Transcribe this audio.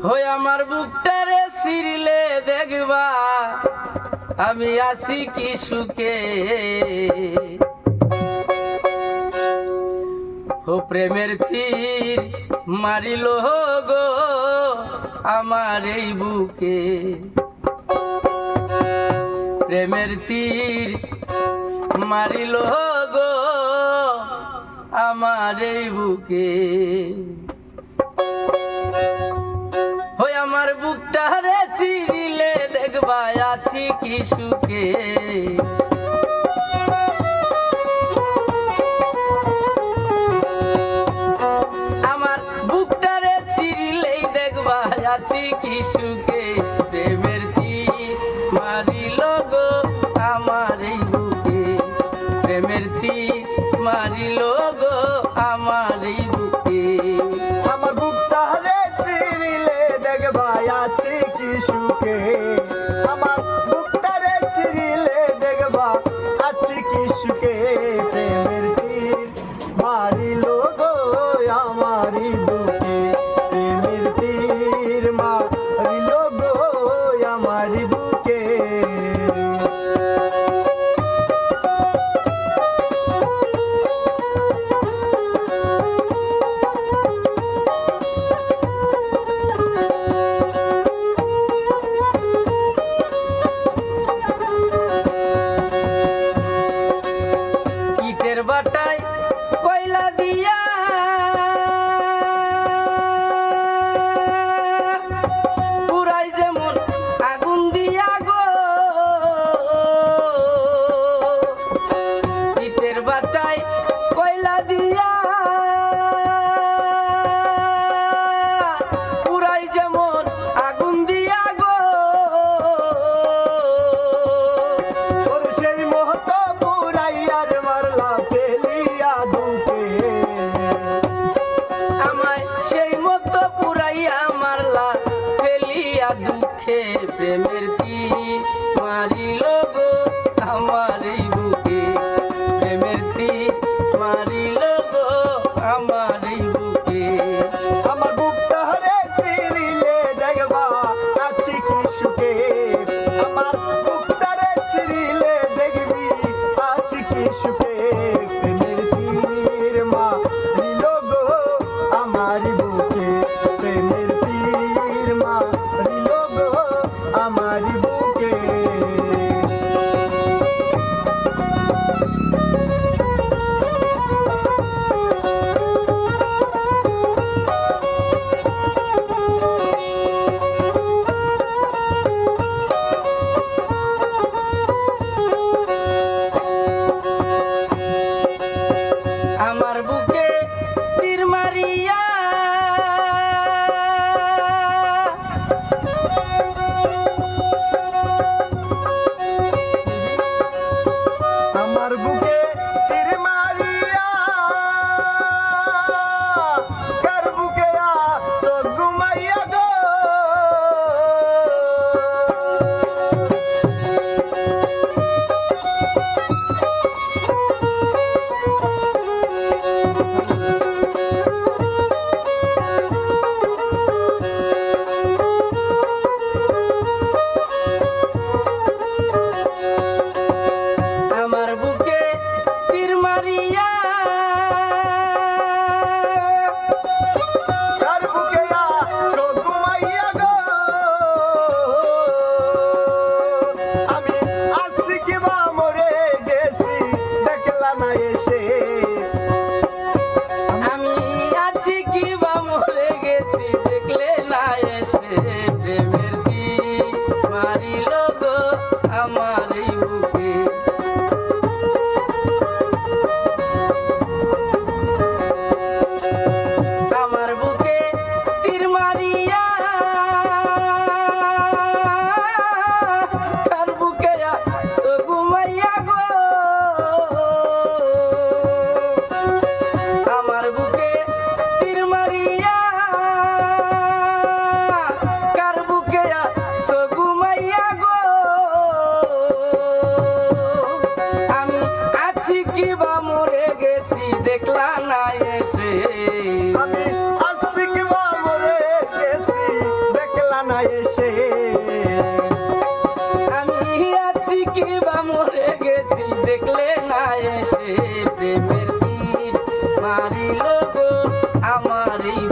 হই আমার বুকটারে সিরিলে দেখবা আমি আছি কি সুখে। ও প্রেমের তীর মারিল গো আমার এই বুকে, প্রেমের তীর মারিল গো আমার এই বুকে। ওই আমার বুকটারে চিরিলে দেখবা আছি কি সুখে। আমার বুকটারে চিরিলেই দেখবা আছি কি সুখে। প্রেমের তীর মারিল গো আমার এই বুকে, প্রেমের তীর মারিল গো আমার এই বুকে। আমার বুকটারে চিরিলে দেখবা আছি কি সুখে। আমার বুকটারে চিরিলে দেখবা আছি কি সুখে। প্রেমের তীর মারিল গো আমারই বুকে, প্রেমের তীর মারিল গো আমারই বুকে। ইটের বাটায় কয়লা দিয়া পুরাই যেমন আগুন দিয়া গো, ইটের বাটায় কয়লা দিয়া পুরাই যেমন আগুন দিয়া গো। ওরে সেই মহত পুরাইয়ার মারলা ফেলিয়া দুকে, আমায় সেই মতো পুরাইয়া মারলা ফেলিয়া দুঃখে। প্রেমের তীর মারিল গো আমার এই বুকে, প্রেমের তীর মারিল গো আমার এই বুকে। আমার বুকটারে চিরিলে দেখবা আছি কি সুখে। আমার বুকটারে চিরিলে দেখবি আছি কি সুখে। প্রেমের তীর মারিল গো আমার বুকে, প্রেমের তীর মারিল গো আমার বুকে। দেখলে না এসে প্রেমের তীর মারিল গো আমার এই